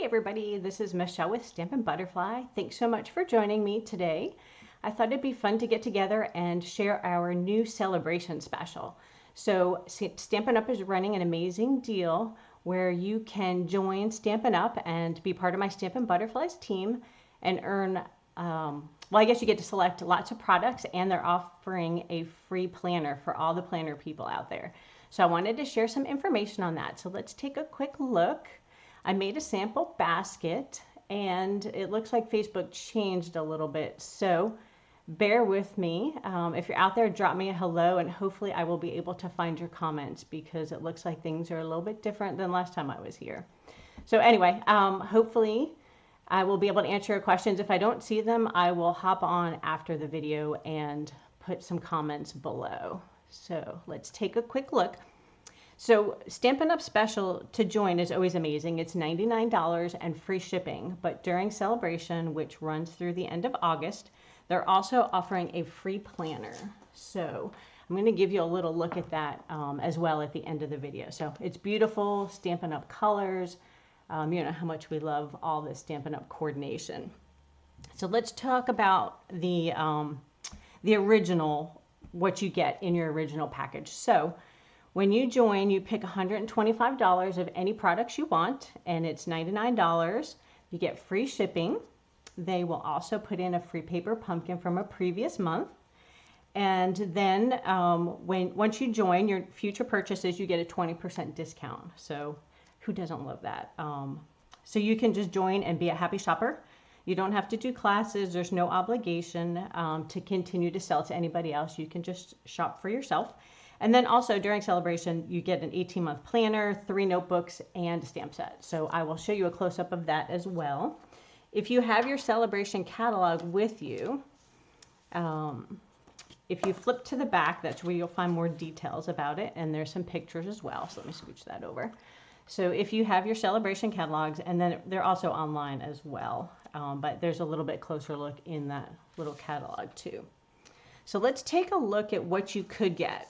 everybody, this is Michelle with Stampin' Butterfly. Thanks so much for joining me today. I thought it'd be fun to get together and share our new celebration special. So Stampin' Up is running an amazing deal where you can join Stampin' Up and be part of my Stampin' Butterflies team and earn, well, I guess you get to select lots of products, and they're offering a free planner for all the planner people out there. So I wanted to share some information on that. So let's take a quick look. I made a sample basket, and it looks like Facebook changed a little bit, so bear with me. If you're out there, drop me a hello, and hopefully I will be able to find your comments because it looks like things are a little bit different than last time I was here. So anyway, hopefully I will be able to answer your questions. If I don't see them, I will hop on after the video and put some comments below. So let's take a quick look. So Stampin' Up special to join is always amazing. It's $99 and free shipping, but during celebration, which runs through the end of August, they're also offering a free planner. So I'm going to give you a little look at that as well at the end of the video. So it's beautiful, Stampin' Up colors. You know how much we love all this Stampin' Up coordination. So let's talk about the original, what you get in your original package. So when you join, you pick $125 of any products you want, and it's $99. You get free shipping. They will also put in a free paper pumpkin from a previous month. And then once you join your future purchases, you get a 20% discount. So who doesn't love that? So you can just join and be a happy shopper. You don't have to do classes. There's no obligation to continue to sell to anybody else. You can just shop for yourself. And then also during celebration, you get an 18-month planner, 3 notebooks, and a stamp set. So I will show you a close-up of that as well. If you have your celebration catalog with you, if you flip to the back, that's where you'll find more details about it. And there's some pictures as well. So let me scooch that over. So if you have your celebration catalogs, and then they're also online as well. But there's a little bit closer look in that little catalog too. So let's take a look at what you could get.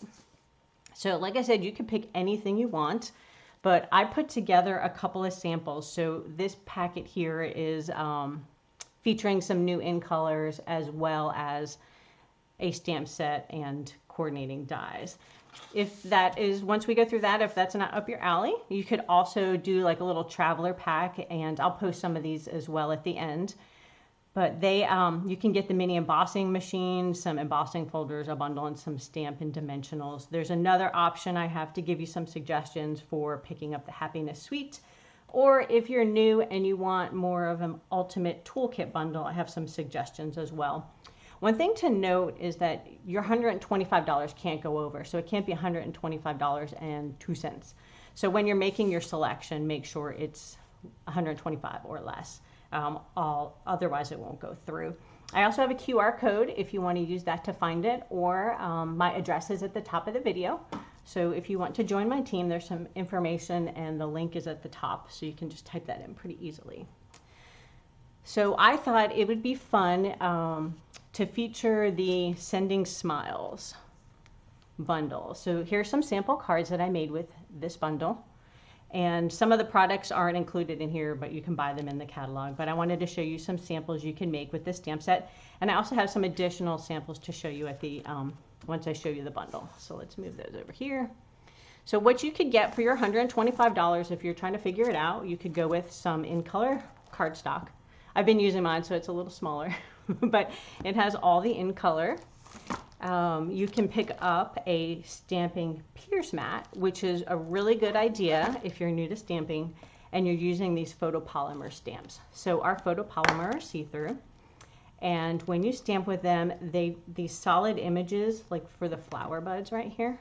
So like I said, you can pick anything you want, but I put together a couple of samples. So this packet here is featuring some new in colors as well as a stamp set and coordinating dies. If that is, once we go through that, if that's not up your alley, you could also do like a little traveler pack, and I'll post some of these as well at the end. But they, you can get the mini embossing machine, some embossing folders, a bundle, and some stamp and dimensionals. There's another option. I have to give you some suggestions for picking up the Happiness Suite. Or if you're new and you want more of an ultimate toolkit bundle, I have some suggestions as well. One thing to note is that your $125 can't go over. So it can't be $125.02. So when you're making your selection, make sure it's $125 or less. Otherwise it won't go through. I also have a QR code if you want to use that to find it, or my address is at the top of the video. So if you want to join my team, there's some information and the link is at the top, so you can just type that in pretty easily. So I thought it would be fun to feature the Sending Smiles bundle. So here's some sample cards that I made with this bundle. And some of the products aren't included in here, but you can buy them in the catalog. But I wanted to show you some samples you can make with this stamp set. And I also have some additional samples to show you at the once I show you the bundle. So let's move those over here. So what you could get for your $125, if you're trying to figure it out, you could go with some in color cardstock. I've been using mine, so it's a little smaller, but it has all the in color. You can pick up a stamping pierce mat, which is a really good idea if you're new to stamping and you're using these photopolymer stamps. So our photopolymer are see-through, and when you stamp with them, these solid images, like for the flower buds right here,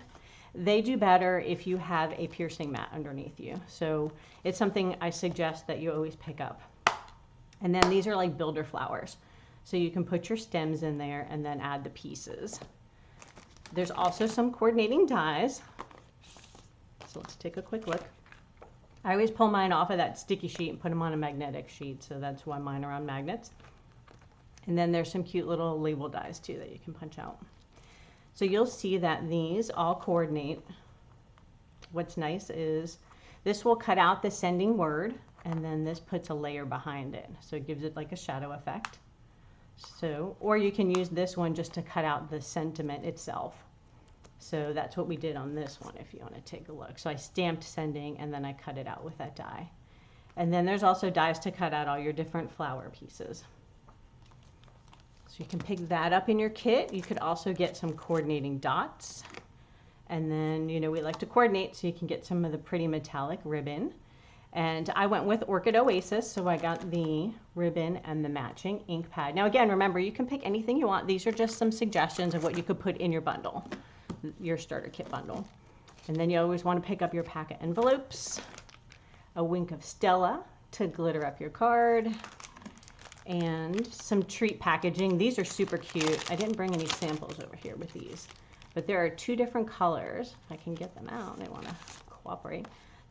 they do better if you have a piercing mat underneath you. So it's something I suggest that you always pick up. And then these are like builder flowers. So you can put your stems in there and then add the pieces. There's also some coordinating dies. So let's take a quick look. I always pull mine off of that sticky sheet and put them on a magnetic sheet, so that's why mine are on magnets. And then there's some cute little label dies too that you can punch out. So you'll see that these all coordinate. What's nice is this will cut out the sending word, and then this puts a layer behind it. So it gives it like a shadow effect. So, or you can use this one just to cut out the sentiment itself. So that's what we did on this one if you want to take a look. So I stamped sending and then I cut it out with that die. And then there's also dies to cut out all your different flower pieces. So you can pick that up in your kit. You could also get some coordinating dots. And then, you know, we like to coordinate, so you can get some of the pretty metallic ribbon. And I went with Orchid Oasis, so I got the ribbon and the matching ink pad. Now again, remember, you can pick anything you want. These are just some suggestions of what you could put in your bundle, your starter kit bundle. And then you always want to pick up your packet envelopes, a wink of Stella to glitter up your card, and some treat packaging. These are super cute. I didn't bring any samples over here with these, but there are 2 different colors. If I can get them out, they want to cooperate.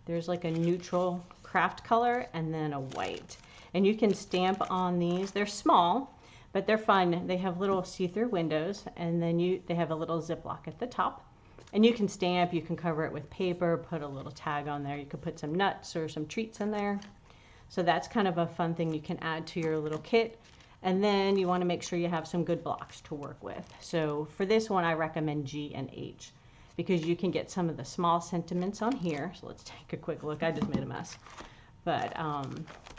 There's like a neutral craft color and then a white. And you can stamp on these. They're small, but they're fun. They have little see-through windows, and then they have a little ziplock at the top. And you can stamp, you can cover it with paper, put a little tag on there. You could put some nuts or some treats in there. So that's kind of a fun thing you can add to your little kit. And then you want to make sure you have some good blocks to work with. So for this one, I recommend G and H, because you can get some of the small sentiments on here. So let's take a quick look. I just made a mess. But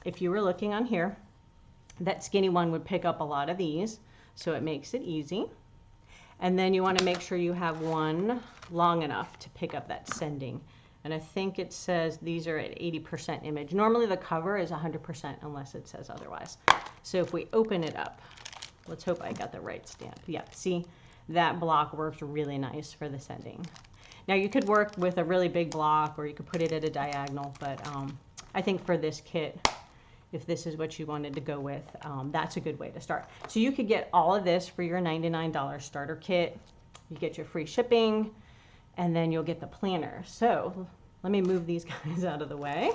if you were looking on here, that skinny one would pick up a lot of these. So it makes it easy. And then you want to make sure you have one long enough to pick up that sending. And I think it says these are at 80% image. Normally the cover is 100% unless it says otherwise. So if we open it up, let's hope I got the right stamp. Yeah, see, that block works really nice for the sending. Now you could work with a really big block, or you could put it at a diagonal, but I think for this kit, if this is what you wanted to go with, that's a good way to start. So you could get all of this for your $99 starter kit. You get your free shipping, and then you'll get the planner. So let me move these guys out of the way,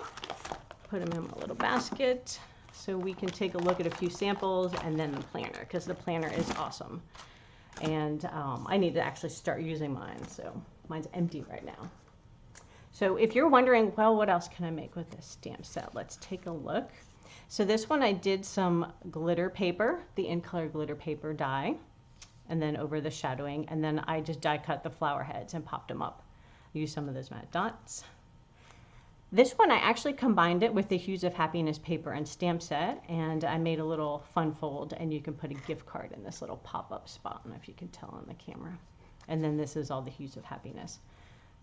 put them in my little basket so we can take a look at a few samples, and then the planner, because the planner is awesome. And I need to actually start using mine, so mine's empty right now. So if you're wondering, well, what else can I make with this stamp set? Let's take a look. So this one I did some glitter paper, the in color glitter paper die, and then over the shadowing, and then I just die cut the flower heads and popped them up. Use some of those matte dots. This one I actually combined it with the Hues of Happiness paper and stamp set, and I made a little fun fold, and you can put a gift card in this little pop-up spot. I don't know if you can tell on the camera. And then this is all the Hues of Happiness.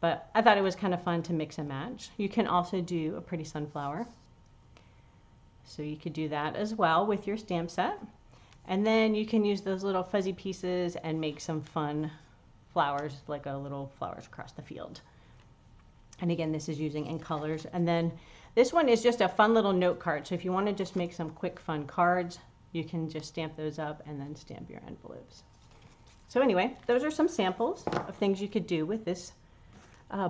But I thought it was kind of fun to mix and match. You can also do a pretty sunflower. So you could do that as well with your stamp set. And then you can use those little fuzzy pieces and make some fun flowers, like a little flowers across the field. And again, this is using in colors. And then this one is just a fun little note card. So if you want to just make some quick fun cards, you can just stamp those up and then stamp your envelopes. So anyway, those are some samples of things you could do with this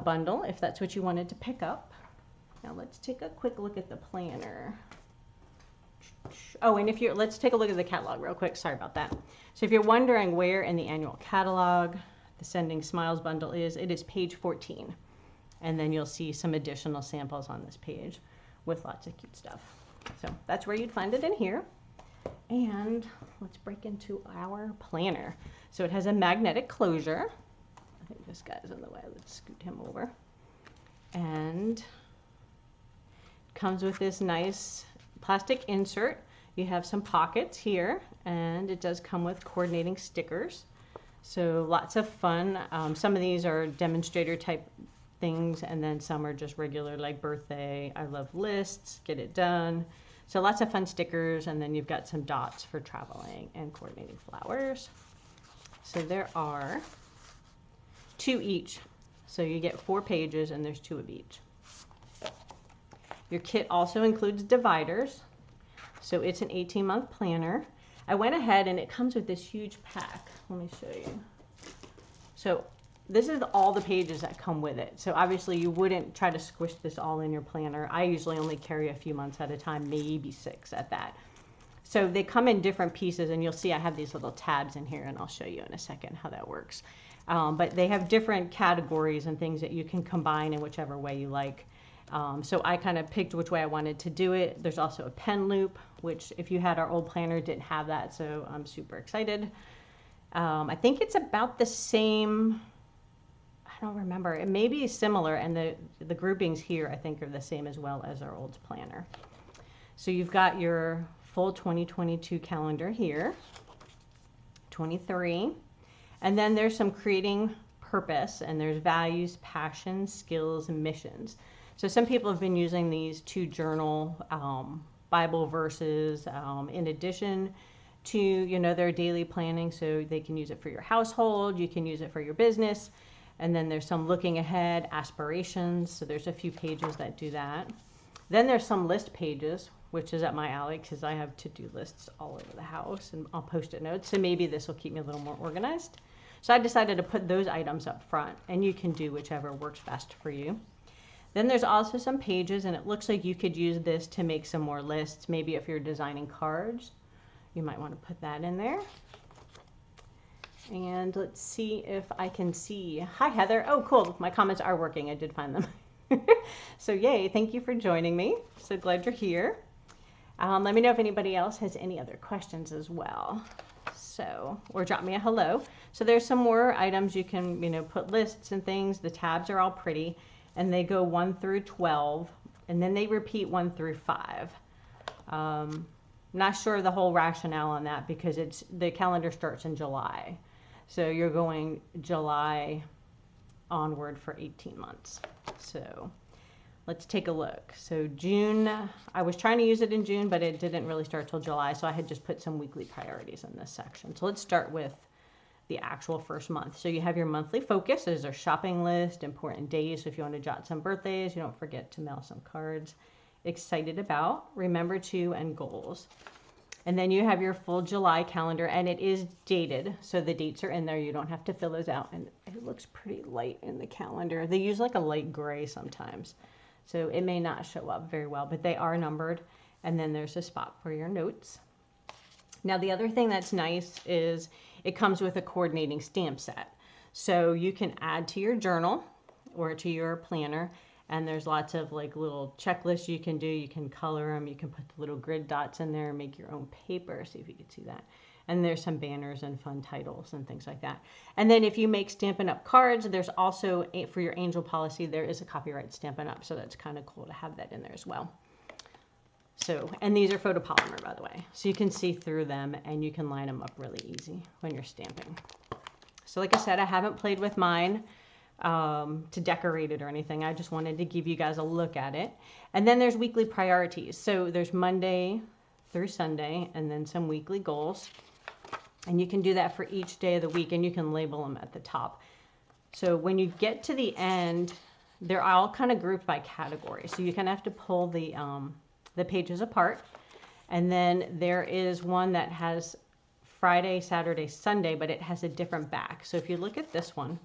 bundle if that's what you wanted to pick up. Now let's take a quick look at the planner. Oh, and let's take a look at the catalog real quick. Sorry about that. So if you're wondering where in the annual catalog the Sending Smiles bundle is, it is page 14. And then you'll see some additional samples on this page with lots of cute stuff. So that's where you'd find it in here. And let's break into our planner. So it has a magnetic closure. I think this guy's in the way. Let's scoot him over. And it comes with this nice plastic insert. You have some pockets here, and it does come with coordinating stickers. So lots of fun. Some of these are demonstrator type things, and then some are just regular, like birthday, I love lists, get it done. So lots of fun stickers, and then you've got some dots for traveling and coordinating flowers. So there are 2 each. So you get 4 pages, and there's 2 of each. Your kit also includes dividers. So it's an 18-month planner. I went ahead, and it comes with this huge pack. Let me show you. So this is all the pages that come with it. So obviously you wouldn't try to squish this all in your planner. I usually only carry a few months at a time, maybe 6 at that. So they come in different pieces, and you'll see I have these little tabs in here, and I'll show you in a second how that works. But they have different categories and things that you can combine in whichever way you like. So I kind of picked which way I wanted to do it. There's also a pen loop, which if you had our old planner, didn't have that. So I'm super excited. I think it's about the same. I don't remember. It may be similar, and the groupings here I think are the same as well as our old planner. So you've got your full 2022 calendar here, 23, and then there's some creating purpose, and there's values, passions, skills, and missions. So some people have been using these to journal Bible verses in addition to, you know, their daily planning. So they can use it for your household, you can use it for your business. And then there's some looking ahead, aspirations. So there's a few pages that do that. Then there's some list pages, which is at my alley because I have to-do lists all over the house and I'll post-it notes. So maybe this will keep me a little more organized. So I decided to put those items up front, and you can do whichever works best for you. Then there's also some pages, and it looks like you could use this to make some more lists. Maybe if you're designing cards, you might want to put that in there. And let's see if I can see. Hi, Heather. Oh, cool. My comments are working. I did find them. So yay. Thank you for joining me. So glad you're here. Let me know if anybody else has any other questions as well. So, or drop me a hello. So there's some more items you can, you know, put lists and things. The tabs are all pretty, and they go 1 through 12, and then they repeat 1 through 5. Not sure the whole rationale on that because the calendar starts in July. So you're going July onward for 18 months. So let's take a look. So June, I was trying to use it in June, but it didn't really start till July. So I had just put some weekly priorities in this section. So let's start with the actual first month. So you have your monthly focus. There's a shopping list, important days. So if you want to jot some birthdays, you don't forget to mail some cards. Excited about, remember to, and goals. And then you have your full July calendar, and it is dated. So the dates are in there. You don't have to fill those out. And it looks pretty light in the calendar. They use like a light gray sometimes. So it may not show up very well, but they are numbered. And then there's a spot for your notes. Now, the other thing that's nice is it comes with a coordinating stamp set. So you can add to your journal or to your planner. And there's lots of like little checklists you can do. You can color them. You can put the little grid dots in there and make your own paper. See if you can see that. And there's some banners and fun titles and things like that. And then if you make Stampin' Up cards, there's also, for your angel policy, there is a copyright Stampin' Up. So that's kind of cool to have that in there as well. So, and these are photopolymer, by the way. So you can see through them and you can line them up really easy when you're stamping. So like I said, I haven't played with mine to decorate it or anything. I just wanted to give you guys a look at it. And then there's weekly priorities. So there's Monday through Sunday and then some weekly goals. And you can do that for each day of the week, and you can label them at the top. So when you get to the end, they're all kind of grouped by category. So you kind of have to pull the pages apart. And then there is one that has Friday, Saturday, Sunday, but it has a different back. So if you look at this one,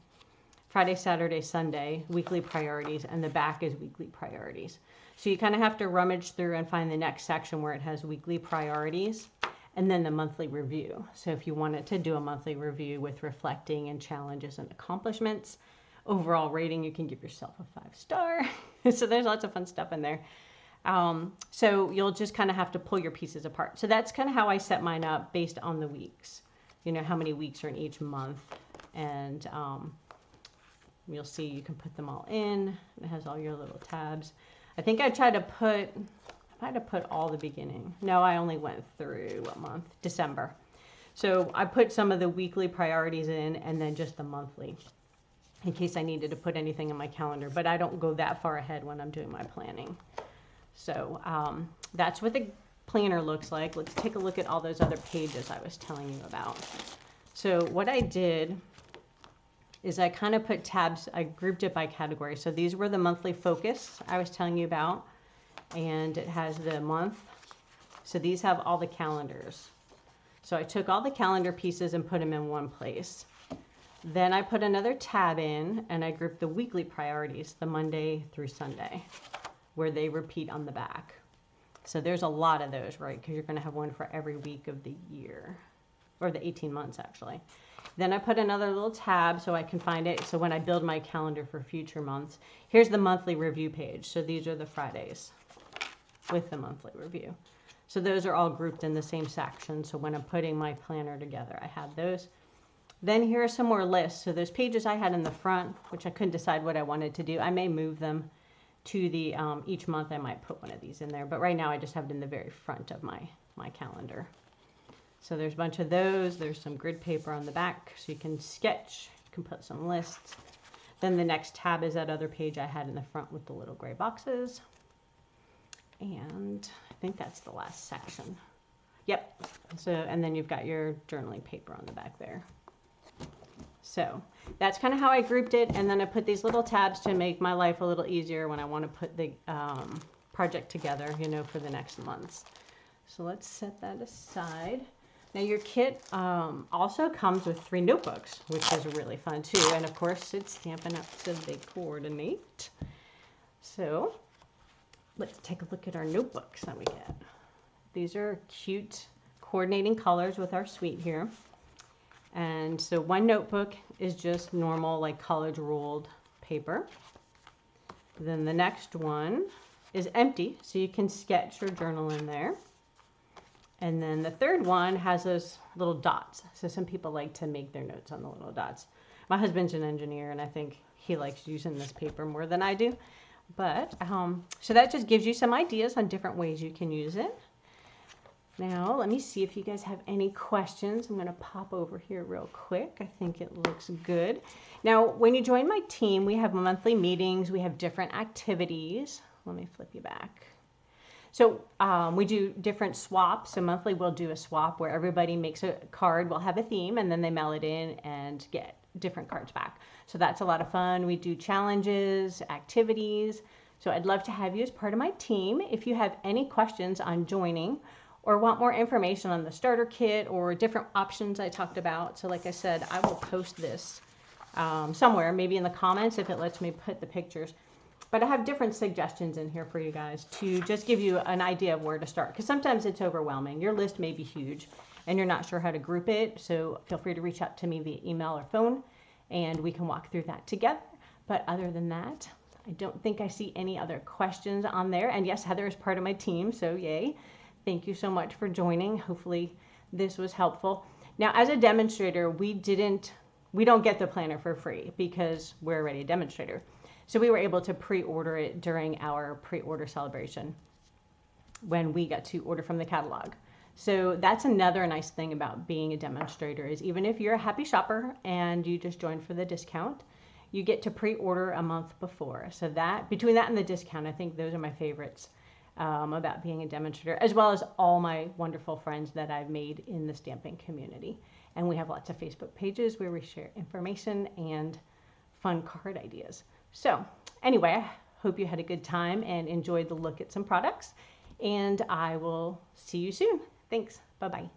Friday, Saturday, Sunday, weekly priorities, and the back is weekly priorities. So you kind of have to rummage through and find the next section where it has weekly priorities and then the monthly review. So if you wanted to do a monthly review with reflecting and challenges and accomplishments, overall rating, you can give yourself a 5-star. So there's lots of fun stuff in there. So you'll just kind of have to pull your pieces apart. So that's kind of how I set mine up based on the weeks, you know, how many weeks are in each month. And you'll see you can put them all in. It has all your little tabs. I think I tried to put all the beginning. No, I only went through what month? December. So I put some of the weekly priorities in and then just the monthly in case I needed to put anything in my calendar. But I don't go that far ahead when I'm doing my planning. So that's what the planner looks like. Let's take a look at all those other pages I was telling you about. So what I did is I kind of put tabs, I grouped it by category. So these were the monthly focus I was telling you about, and it has the month. So these have all the calendars. So I took all the calendar pieces and put them in one place. Then I put another tab in and I grouped the weekly priorities, the Monday through Sunday, where they repeat on the back. So there's a lot of those, right? Because you're going to have one for every week of the year, or the 18 months actually. Then I put another little tab so I can find it. So when I build my calendar for future months, here's the monthly review page. So these are the Fridays with the monthly review. So those are all grouped in the same section. So when I'm putting my planner together, I have those. Then here are some more lists. So those pages I had in the front, which I couldn't decide what I wanted to do. I may move them to the, each month I might put one of these in there. But right now I just have it in the very front of my calendar. So there's a bunch of those. There's some grid paper on the back so you can sketch, you can put some lists. Then the next tab is that other page I had in the front with the little gray boxes. And I think that's the last section. Yep. So, and then you've got your journaling paper on the back there. So that's kind of how I grouped it. And then I put these little tabs to make my life a little easier when I want to put the project together, you know, for the next months. So let's set that aside. Now your kit also comes with 3 notebooks, which is really fun too. And of course it's Stampin' Up, so they coordinate. So let's take a look at our notebooks that we get. These are cute coordinating colors with our suite here. And so one notebook is just normal, like college ruled paper. Then the next one is empty, so you can sketch or journal in there. And then the third one has those little dots. So some people like to make their notes on the little dots. My husband's an engineer, and I think he likes using this paper more than I do. But, so that just gives you some ideas on different ways you can use it. Now, let me see if you guys have any questions. I'm going to pop over here real quick. I think it looks good. Now, when you join my team, we have monthly meetings. We have different activities. Let me flip you back. So we do different swaps. So monthly we'll do a swap where everybody makes a card. We'll have a theme, and then they mail it in and get different cards back. So that's a lot of fun. We do challenges, activities. So I'd love to have you as part of my team. If you have any questions on joining or want more information on the starter kit or different options I talked about. So like I said, I will post this somewhere, maybe in the comments if it lets me put the pictures. But I have different suggestions in here for you guys to just give you an idea of where to start. Because sometimes it's overwhelming. Your list may be huge and you're not sure how to group it. So feel free to reach out to me via email or phone and we can walk through that together. But other than that, I don't think I see any other questions on there. And yes, Heather is part of my team, so yay. Thank you so much for joining. Hopefully this was helpful. Now, as a demonstrator, we don't get the planner for free because we're already a demonstrator. So we were able to pre-order it during our pre-order celebration when we got to order from the catalog. So that's another nice thing about being a demonstrator is even if you're a happy shopper and you just joined for the discount, you get to pre-order a month before. So that between that and the discount, I think those are my favorites about being a demonstrator, as well as all my wonderful friends that I've made in the stamping community. And we have lots of Facebook pages where we share information and fun card ideas. So anyway, I hope you had a good time and enjoyed the look at some products. And I will see you soon. Thanks. Bye-bye.